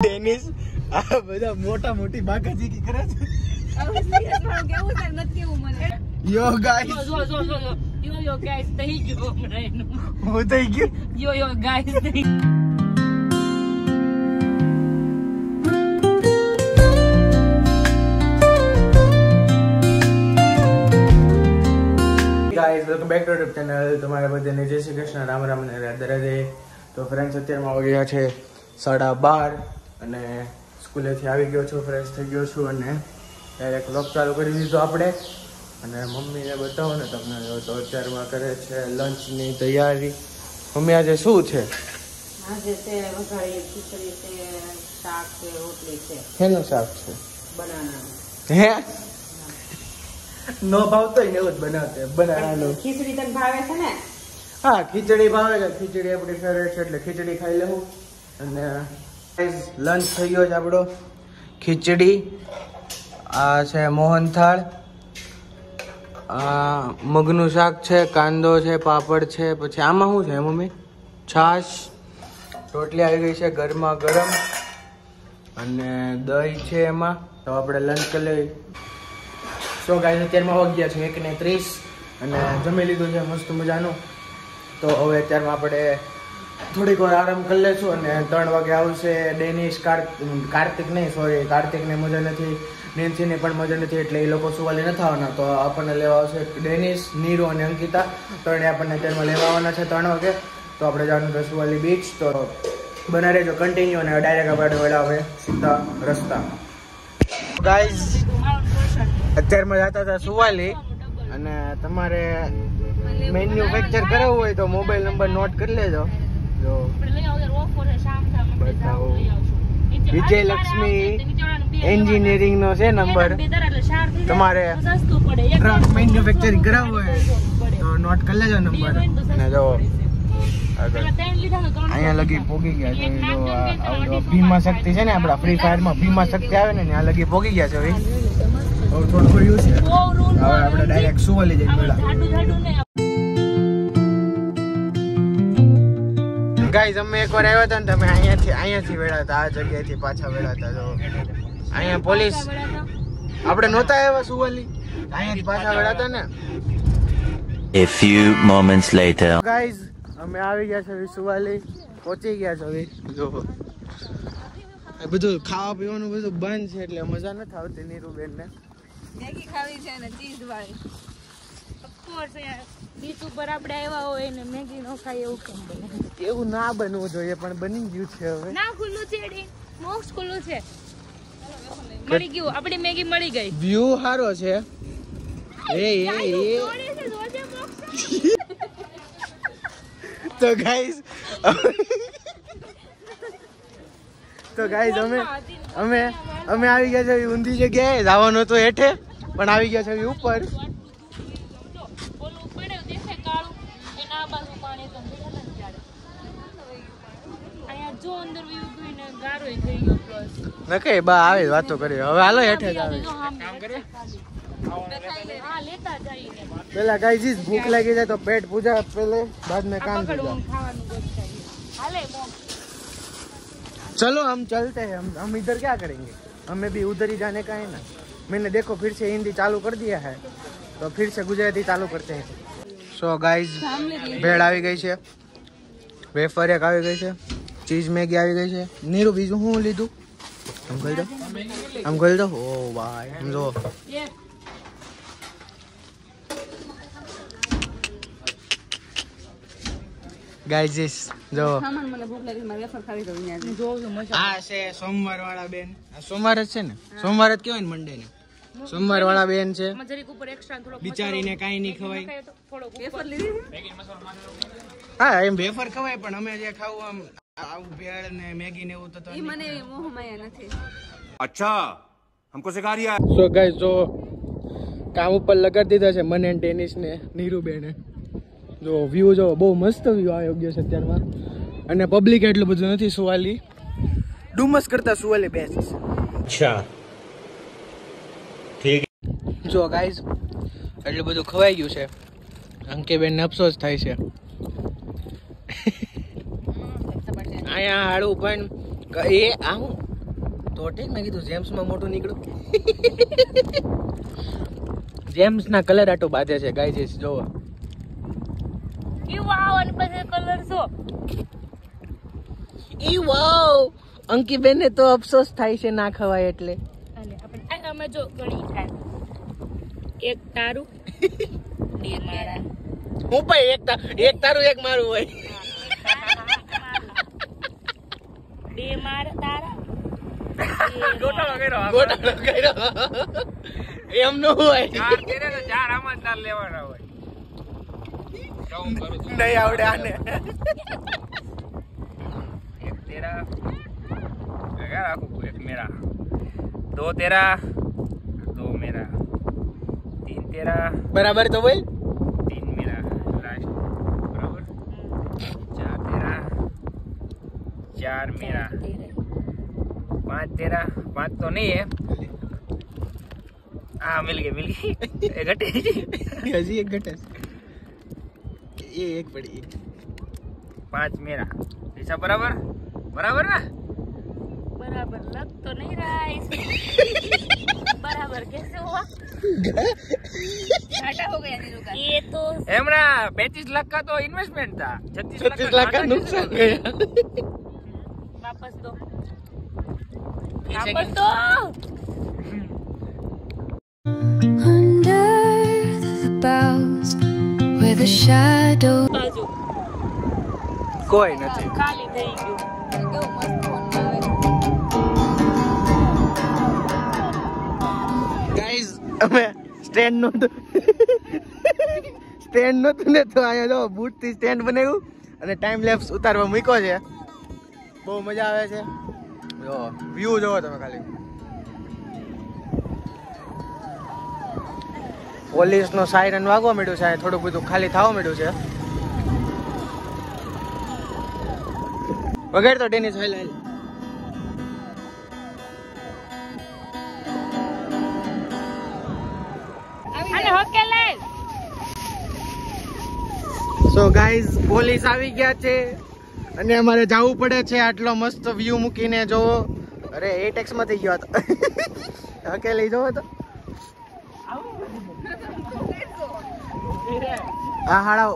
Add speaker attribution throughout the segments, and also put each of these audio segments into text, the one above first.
Speaker 1: Dennis આ બધા મોટા મોટી બાકાજી કી કરે છે.
Speaker 2: કેવું છે નથી કેવું મને
Speaker 1: યો ગાઈસ
Speaker 2: યો ગાઈસ થઈ ગયો મને
Speaker 1: હું થઈ ગયો
Speaker 2: યો ગાઈસ થઈ
Speaker 1: guys welcome back to YouTube channel. તમારા બધાને જય શ્રી કૃષ્ણ, રામ રામ ને રાધે રાધે. તો ફ્રેન્ડ્સ અત્યારમાં વાગ્યા છે 12:30 અને સ્કૂલેથી આવી ગયો છું, ફ્રેશ થઈ ગયો છું અને ડાયરેક્ટ વ્લોગ ચાલુ કરી દીધો આપણે. અને મમ્મીને બતાવો ને તમને. તો અત્યારમાં કરે છે લંચની તૈયારી. મમ્મી આજે શું છે?
Speaker 2: આજે તે વઘારેલી ખીચડી છે, શાક છે, રોટલી છે.
Speaker 1: શેનું શાક છે?
Speaker 2: બનાના.
Speaker 1: હે નો ભાવતો ને એવું જ બનાવતે બનાવવાનું.
Speaker 2: ખીચડી તને ભાવે છે ને?
Speaker 1: હા, ખીચડી ભાવે છે. ખીચડી આપણી ફેવરેટ છે એટલે ખીચડી ખાઈ લેવું. અને લંચ થઈ ગયો છે આપણો. ખીચડી, આ છે મોહનથાળ, આ મગનું શાક છે, કાંદો છે, પાપડ છે, પછી આમાં શું છે મમ્મી? છાશ, રોટલી આવી ગઈ છે ગરમા ગરમ અને દહીં છે એમાં. તો આપણે લંચ કરી લઈએ. તો ગાઈસ અત્યારમાં વાગ્યા છે 1:30 અને જમી લીધું છે મસ્ત મજાનું. તો હવે અત્યારમાં આપણે થોડીક વાર આરામ કરી લઈશું અને 3 વાગે આવશે ડેનિશ. કાર્તિક નહીં, સોરી, કાર્તિકને મજા નથી, નેન્સીને પણ મજા નથી એટલે એ લોકો સુવાલી નથી આવવાના. તો આપણને લેવા આવશે ડેનિશ, નીરુ અને અંકિતા. ત્રણે આપણને અત્યારમાં લેવા આવવાના છે 3 વાગે. તો આપણે જવાનું છે સુવાલી બીચ. તો બના રહેજો કન્ટિન્યુ અને ડાયરેક્ટ આપણે વળા હવે સીધા રસ્તા. ગાઈઝ અત્યારમાં જતા હતા સુવાલી અને તમારે મેન્યુફેક્ચર કરાવવું હોય તો મોબાઈલ નંબર નોટ કરી લેજો. જો બતાવો, વિજય લક્ષ્મી એન્જિનિયરિંગ નો છે નંબર. તમારે ટ્રક મેન્યુફેક્ચરિંગ કરાવવું હોય તો નોટ કરી લેજો નંબર. અને જો અહીંયા લગી પોગી ગયા છે. જો ભીમા શક્તિ છે ને આપડા ફ્રી ફાયર માં ભીમા શક્તિ આવે ને ત્યાં લગી પોગી ગયા છે. હવે થોડું યુઝ છે. હવે આપણે ડાયરેક્ટ સુવાલી જઈએ પેલા. ગાઈઝ અમે એકવાર આવ્યા હતા ને તમે અહીંયાથી વેળા હતા, આ જગ્યાએથી પાછા વેળા હતા. જો અહીંયા પોલીસ આપણે નહોતા આવ્યા સુવાલી, અહીંયાથી પાછા વેળા હતા ને.
Speaker 3: A few moments later.
Speaker 1: Guys અમે આવી ગયા છે સુવાલી, પહોંચી ગયા છે. હવે જો બધું ખાવા પીવાનું બધું બંધ છે એટલે મજા નથી આવતી નીરુબેન ને.
Speaker 2: મેગી ખાવી છે ને ચીઝ વાળી. ઓફકોર્સ યાર, બીચ ઉપર આપણે આવ્યા હોય ને મેગી નો ખાય એવું કેમ બને?
Speaker 1: એવું ના બનવું જોઈએ પણ બની ગયું છે. હવે
Speaker 2: ના ખુલ્લું છે ડી, મોક્સ ખુલ્લું છે. મળી ગયું, આપણી મેગી મળી ગઈ.
Speaker 1: વ્યૂ સારો છે. તો ગાઈઝ અમે આવી ગયા છે ઊંધી જગ્યાએ. જવાનું તો હેઠે પણ આવી ગયા છે ઉપર. નકે બા આવે વાતો કરી. હવે હાલો હેઠે જ આવે. પેલા ગાઈઝ ભૂખ લાગી જાય તો પેટ પૂજા પેલે बाद में काम करो. चलो हम चलते हैं. हम इधर क्या करेंगे? हमें भी उधर ही जाने का है ना. मैंने देखो फिर से हिंदी चालू कर दिया है तो फिर से गुजराती चालू करते हैं. सो गाइज भेड़ આવી ગઈ છે, વેફર એક આવી ગઈ છે, ચીઝ મેગી આવી ગઈ છે. નીરુ બીજું શું લીધું? આમ કરી દો. ઓ ભાઈ આમ જો. ગાઈઝ જો
Speaker 2: મને ભૂખ લાગી, મારે વેફર ખાવી તો અહીંયા જો
Speaker 1: આ છે સોમવાર વાળા બેન. આ સોમવાર જ છે ને? સોમવાર જ કહેવાય ને મંડે ને. સોમવાર વાળા બેન છે.
Speaker 2: મજરીક ઉપર એક્સ્ટ્રા થોડો
Speaker 1: બિચારીને કાઈ નહીં ખવાય.
Speaker 2: થોડો વેફર લીધી.
Speaker 1: હા એમ વેફર ખવાય પણ અમે જે ખાવું આમ આવું ભેળ ને મેગી ને એવું તો
Speaker 2: ઈ મને મોહ માયા નથી.
Speaker 4: अच्छा हमको सिखा रिया.
Speaker 1: સો ગાઈસ જો કામ ઉપર લગાડી દીધા છે મને ટેનિસ ને નીરુ બેને. જો વ્યૂ જો બહુ મસ્ત વ્યૂ આવ્યો ગયો છે અત્યારમાં. અને પબ્લિક એટલું બધું નથી સુવાલી. ડુમસ કરતા સુવાલી બેસ્ટ છે.
Speaker 4: अच्छा ठीक.
Speaker 1: જો ગાઈસ એટલું બધું ખવાઈ ગયું છે. અંકેબેન ને અફસોસ થાય છે. અહીંયા હાડું પણ એ આવું તો ઠીક મેં કીધું જેમ્સમાં મોટું નીકળ્યું. જેમ્સના કલર આટો બાંધે છે ગાઈસ જોવો.
Speaker 2: ઈ વાવ અને પછી કલર શો.
Speaker 1: ઈ વાવ અંકી બેન ને તો અફસોસ થાય છે ના ખવાય એટલે.
Speaker 2: અને આપણે અમે જો ગણી થાય. એક તારું બે મારા.
Speaker 1: હું પણ એક તારું એક મારું હોય.
Speaker 2: બે મારા તારા.
Speaker 5: ગોટાળો કર્યો.
Speaker 1: એમ નો હોય.
Speaker 5: ચાર તેરે ને ચાર આમાં ચાર લેવાના હોય. હું કરું છું.
Speaker 1: નહીં આવડે આને.
Speaker 5: એક તેરા क्या रखूं एक मेरा दो तेरा दो मेरा तीन तेरा
Speaker 1: બરાબર તો બોલ.
Speaker 5: तीन मेरा लास्ट बराबर चार तेरा चार मेरा पांच तेरा पांच तो नहीं है हाँ मिल गई घटे
Speaker 1: હજી એક ઘટે ये एक पड़ी
Speaker 5: पांच मेरा ऐसा बराबर बराबर ना
Speaker 2: बराबर लग तो नहीं रहा है इसमें. बराबर कैसे हुआ? घाटा हो गया नीरू का. ये तो
Speaker 5: एमना 35 लाख का तो इन्वेस्टमेंट था
Speaker 1: 36 लाख का नुकसान गया.
Speaker 2: वापस दो. वापस दो.
Speaker 6: Under the boughs where the shadow
Speaker 2: बाजू
Speaker 1: કોઈ નથી.
Speaker 2: ખાલી થઈ ગયું. કેવું મસ્ત ફોન આવે.
Speaker 1: ગાઈઝ અમે સ્ટેન્ડ નહોતું ને તો અહીંયા જો બૂટ થી સ્ટેન્ડ બનાવ્યું અને ટાઈમ લેપ્સ ઉતારવા મૂક્યો છે. બહુ મજા આવે છે. જો વ્યૂ જોવો તમે ખાલી. પોલીસ નો સાયરન વાગવા માંડ્યું છે. થોડું બધું ખાલી થવા માંડ્યું છે. વગેરે તો ડેનિસ હાલ હાલ.
Speaker 2: અને હોકે લે.
Speaker 1: સો ગાઈઝ પોલીસ આવી ગયા છે અને અમારે જવું પડે છે. આટલો મસ્ત વ્યૂ મૂકીને જોવો. અરે 8x માં થઈ ગયો હતો. હકે લઈ જોવો તો આ હાડા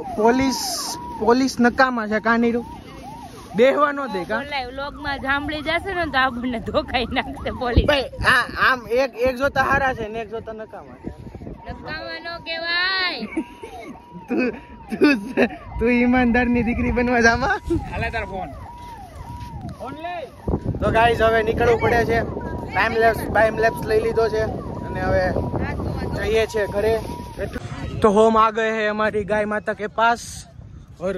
Speaker 1: પોલીસ નકામા છે. કાનીરું બેહવા નો દે કા.
Speaker 2: ઓલા વ્લોગ માં જાંભળી જશે ને તો આપણને ધોકાઈ નાખશે પોલીસ.
Speaker 1: ભાઈ આમ એક જોતા હારા છે ને એક જોતા નકામા છે.
Speaker 2: નકામા નો કહેવાય.
Speaker 1: તું ઈમાનદારની દીકરી બનવા જામાં.
Speaker 5: હાલે તાર ફોન લે
Speaker 1: તો ગાઈઝ હવે નીકળવું પડે છે. ટાઈમ લેપ્સ લઈ લીધો છે અને હવે જઈએ છીએ ઘરે. तो हम आ गए हैं हमारी गाय माता के पास और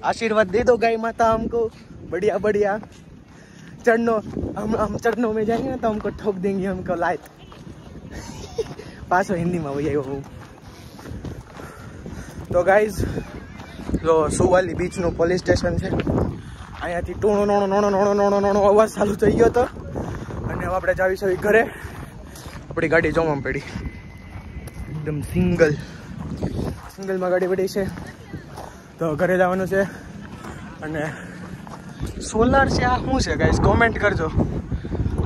Speaker 1: आशीर्वाद दे दो गाय माता हमको. बढ़िया बढ़िया हम चरणों में जाएंगे तो हमको ठोक देंगे हमको लात. पास हिंदी में भैया हूँ. तो गाइज जो સુવાલી બીચ નું પોલીસ સ્ટેશન છે. અહીંયાથી ટોણો નોણો અવાજ ચાલુ થઈ ગયો હતો અને હવે આપણે જાવીશું ઘરે. આપણી ગાડી જોવામાં પડી એકદમ સિંગલમાં ગાડી પડી છે. તો ઘરે જવાનું છે અને સોલાર છે. આ શું છે ગાઈસ કોમેન્ટ કરજો.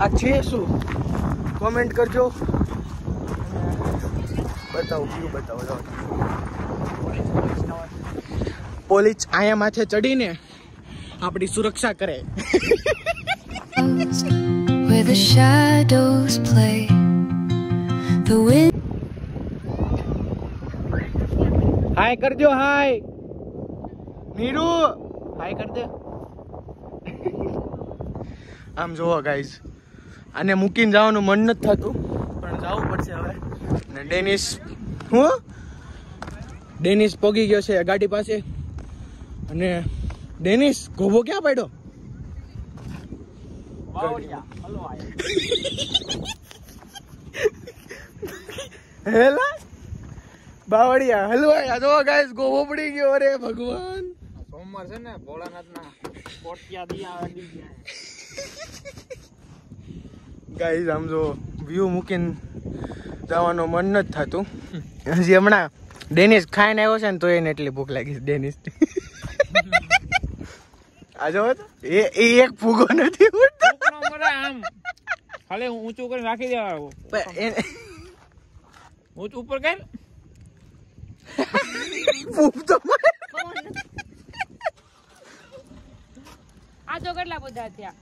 Speaker 1: આ છે શું કોમેન્ટ કરજો. બતાવો વ્યૂ બતાવો. પોલીસ અહીંયા માથે ચડીને આપણી સુરક્ષા કરે.
Speaker 6: where the shadows play. The wind
Speaker 1: હાય કરજો. હાય મીરુ હાય કર દે. આમ જોવો ગાઈઝ આને મૂકીને જવાનું મન નથી થતું પણ જવું પડશે હવે. ને ડેનિસ પોગી ગયો છે ગાડી પાસે. અને ડેનિસ ગોબો ક્યાં પડ્યો? હેલા બાવળિયા હલવાયા. જો ગાઈસ ગોબો પડી ગયો. અરે ભગવાન
Speaker 5: સોમવાર છે ને ભોળાનાથ ના કોટિયા દિયા વાગી ગયા.
Speaker 1: ગાઈસ આમ જો વ્યૂ મૂકીને જવાનું મન નથી થતું. હજી હમણાં ડેનિસ ખાઈને આવ્યો છે ને તો એને એટલી ભૂખ લાગી છે. ડેનિસ આ જો તો એ એક ફૂગો નથી ઉડતો
Speaker 5: આમ ખાલી ઊંચું કરી રાખી દેવા ઊંચું ઉપર કર
Speaker 1: ફૂગ તો
Speaker 2: આ તો કેટલા બધા થયા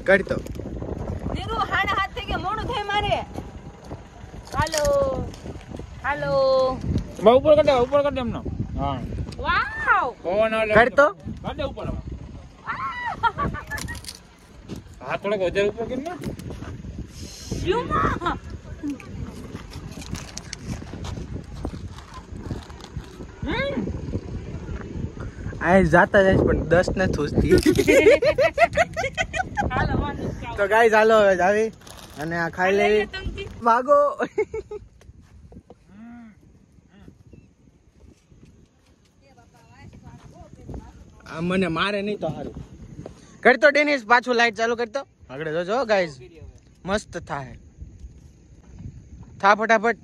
Speaker 1: કરતો
Speaker 2: નીરુ હાડા હાથ થઈ ગયા મોડું થાય મારે હાલો હાલો
Speaker 5: ઉપર કર દે એમનો હા
Speaker 2: વાવ
Speaker 5: કોણ
Speaker 1: કરતો
Speaker 5: કર દે ઉપર હાથ થોડોક વધારે ઉપર કર ને
Speaker 2: યુમા
Speaker 1: આ જાતા જાય પણ 10 ને થોસતી
Speaker 2: હાલો વાંધો
Speaker 1: તો ગાઈસ હાલો હવે જાવી અને આ ખાઈ લેવી ભાગો આ મને મારે નહીં તો સારું કરતો ડેનિસ પાછું લાઈટ ચાલુ કરતો આગળ જોજો ગાઈસ મસ્ત થાય થા ફટાફટ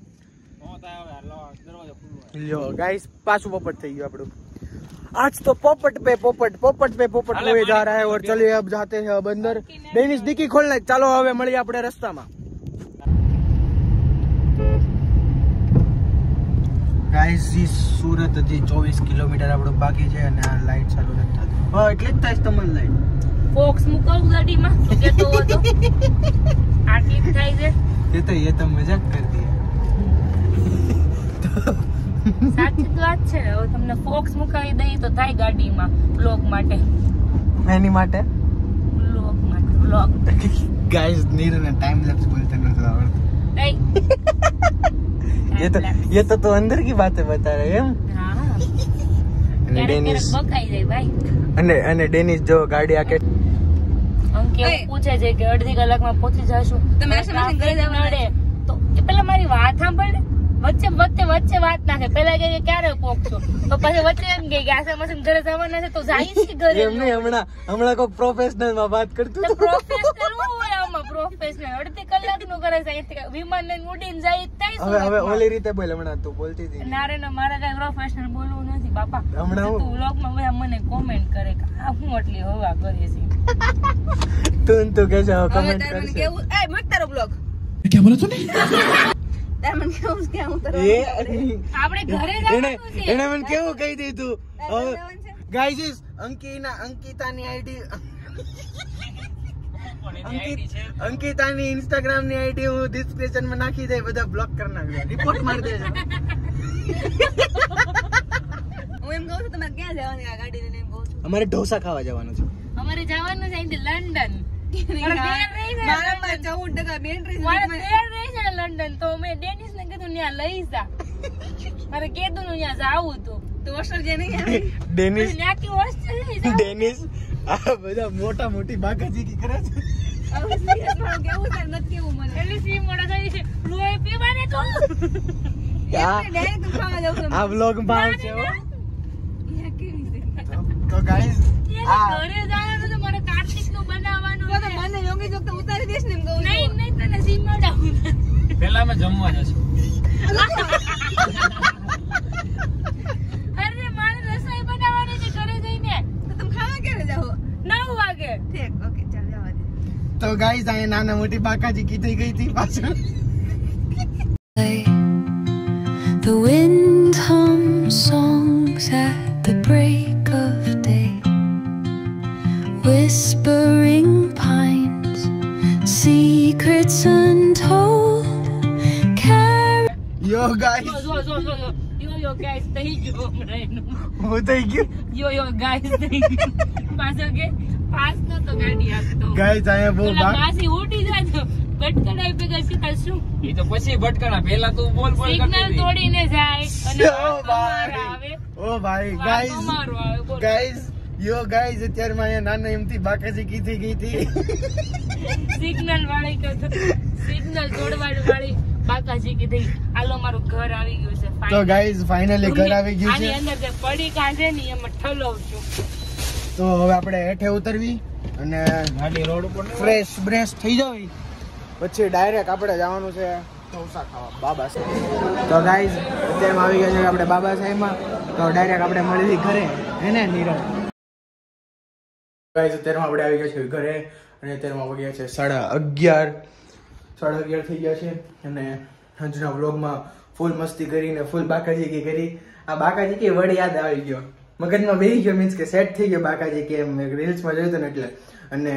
Speaker 1: લ્યો ગાઈસ પાછું પોપટ થઈ ગયું આપણું आज तो पोपट पे हुए जा रहा है और चलिए अब जाते हैं अब अंदर डेनिस डिक्की खोलना ચાલો હવે મળીએ આપણે રસ્તામાં ગાઈસ ઈ સુરત થી 24 કિલોમીટર આપણો બાકી છે અને આ લાઈટ ચાલુ નથી થતી હા એટલે જ થાય તમને લાઈટ
Speaker 2: ફોક્સ મુકાવ ગાડીમાં તો કેતો હતો આ ટીપ થાય છે
Speaker 1: એ તો મજાક કરતી
Speaker 2: સાચી વાત છે હવે તમને ફોક્સ મુકાવી દઈ તો થાય ગાડીમાં બ્લોગ માટે
Speaker 1: એની માટે
Speaker 2: બ્લોગ
Speaker 1: ગાઈસ નીરને ટાઈમ લેપ્સ બોલते નથી આવડતું
Speaker 2: नहीं
Speaker 1: ये तो अंदर की बातें बता रहे हैं
Speaker 2: हाँ
Speaker 1: અને ડેનિસ
Speaker 2: બકાઈ જાય ભાઈ
Speaker 1: અને ડેનિસ જો ગાડી આકે
Speaker 2: અંકે પૂછે છે કે અડધી કલાકમાં પહોંચી જશું તમે તો પેલા મારી વાત સાંભળ વચ્ચે વાત નાખે પેલા કે ક્યારે પહોંચશો તો પછી વચ્ચે એમ કે આશા મશીન ઘરે જવાના છે તો જાય છે ઘરે
Speaker 1: એમ નહીં હમણાં કોઈ પ્રોફેશનલ માં વાત કરતું
Speaker 2: પ્રોફેશનલ હોય આમાં પ્રોફેશનલ અડધી કલાક નું કરે છે વિમાન લઈને ઉડીને જાય ત્યાં
Speaker 1: હવે ઓલી રીતે બોલ હમણાં તું બોલતી હતી
Speaker 2: નારે ના મારા કઈ પ્રોફેશનલ બોલવું નથી બાપા
Speaker 1: હમણાં
Speaker 2: તું વ્લોગ માં બધા મને કોમેન્ટ કરે કે આ હું આટલી હવા કરે છે
Speaker 1: તું કે છે કમેન્ટ કરશે
Speaker 2: કેવું એ મત તારો બ્લોગ
Speaker 1: क्या बोला तूने
Speaker 2: આપણે ઘરે જવાનું છે
Speaker 1: એને મને કેવું કહી દીધું ગાઈસ અંકિતાની આઈડી અંકિતાની ઇન્સ્ટાગ્રામ ની આઈડી હું ડિસ્ક્રિપ્શન માં નાખી દે બધા બ્લોક કરી નાખજો રિપોર્ટ મારી દેજો
Speaker 2: હું એમ કહું છું તમારે ક્યાં જવાની આ ગાડી લઈને કહું છું
Speaker 1: અમારે ઢોસા ખાવા જવાનું છે
Speaker 2: અમારે જવાનું છે અહીંથી લંડન મારા પર 14% બેટરી છે લંડન તો મેં ડેનિસ ને કીધું ત્યાં લઈ જા મારે કીધું ત્યાં જાવું તો ઓસ્ટ્રેલિયા નહીં આવી
Speaker 1: ડેનિસ
Speaker 2: ત્યાં કે ઓસ્ટ્રેલિયા
Speaker 1: ડેનિસ આ બધા મોટી બાકાજી કી કરે છે
Speaker 2: હવે સીરિયસ મારું કેવું છે નથી કેવું મને એટલે સી મોડા થઈ છે લોહી પીવાને તો ડાયરેક્ટ ખાવા જાવ
Speaker 1: આ વ્લોગ ભાવ છે હો તો ગાઈસ
Speaker 2: ઘરે જવાનું તો મારે કાર્તિક નું બનાવવાનું તો મને યોગી જોક તો ઉતારી દેશ ને એમ કહું નહીં તને સી મોડાવું
Speaker 5: પેલા મે જમવા જશું
Speaker 2: અરે મારે રસોઈ બનાવવાની છે ઘરે જઈને તો તમે ખાવા ક્યારે જાવ 9 વાગે ઠીક ઓકે ચાલ જવા દે
Speaker 1: તો ગાઈસ આ નાના મોટી બાકાજી કી થઈ ગઈ હતી પાછળ
Speaker 6: The wind hums songs at the break of day, whispering pines, secrets untold.
Speaker 1: Yo guys,
Speaker 2: yo guys, થઈ ગયો હમણાં
Speaker 1: હું થઈ ગયું
Speaker 2: yo guys થઈ ગયું પાછો કે પાસ તો ગાડી આપતો
Speaker 1: ગાઈસ આયા બહુ
Speaker 2: માસી ઉડી જાજો ભટકડાઈ ભેગા સીધા શું
Speaker 5: એ તો પછી ભટકણા પહેલા તું બોલ કરતી
Speaker 2: સિગ્નલ તોડીને જાય અને
Speaker 1: ઓ ભાઈ ગાઈસ યો ગાઈસ અત્યારે માં અહીંયા નાના એમથી બાકાજી કી થઈ ગઈ હતી
Speaker 2: સિગ્નલ વાળી કે સિગ્નલ તોડવાડી વાળી બાકાજી કી થઈ આલો મારું ઘર આવી ગયું છે
Speaker 1: તો ગાઈસ ફાઇનલી ઘર આવી ગયું છે
Speaker 2: આની અંદર જે પડી કાઢે ને એમાં ઠલવ છું
Speaker 1: તો હવે આપણે હેઠે ઉતરવી અને
Speaker 5: ગાડી રોડ ઉપર
Speaker 1: ફ્રેશ બ્રેશ થઈ જવી પછી ડાયરેક્ટ આપણે જવાનું છે ઢોસા ખાવા બાબા સાહેબ તો ગાઈઝ અત્યારે આવી ગયા છે આપણે બાબા સાહેબમાં તો ડાયરેક્ટ આપણે મળી ઘરે હે ને નીરવ ગાઈસ અત્યારમાં આપણે આવી ગયા છે ઘરે અને અત્યારમાં વાગ્યા છે 11:30 થઈ ગયા છે અને આજના વ્લોગમાં ફૂલ મસ્તી કરીને ફૂલ બાકાજી કરી. આ બાકાજી કે વર્ડ યાદ આવી ગયો, મગજમાં બેસી ગયો, મીન્સ કે સેટ થઈ ગયો બાકાજી કે એમ રીલ્સમાં જોયું હતું ને એટલે. અને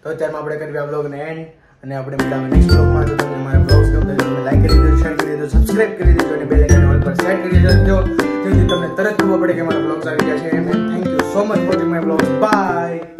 Speaker 1: તો અત્યારમાં આપણે કરી આ વ્લોગને એન્ડ અને આપણે મળીએ નેક્સ્ટ વ્લોગમાં. જો તમને મારા વ્લોગ્સ ગમતા હોય તો લાઈક કરી દેજો, શેર કરી દેજો, સબસ્ક્રાઇબ કરી દેજો અને બેલ આઇકન ઓલ પર સેટ કરી દેજો જેથી તમને તરત ખબર પડે કે મારા વ્લોગ્સ આવી ગયા છે. Thank you so much for watching my vlogs. By.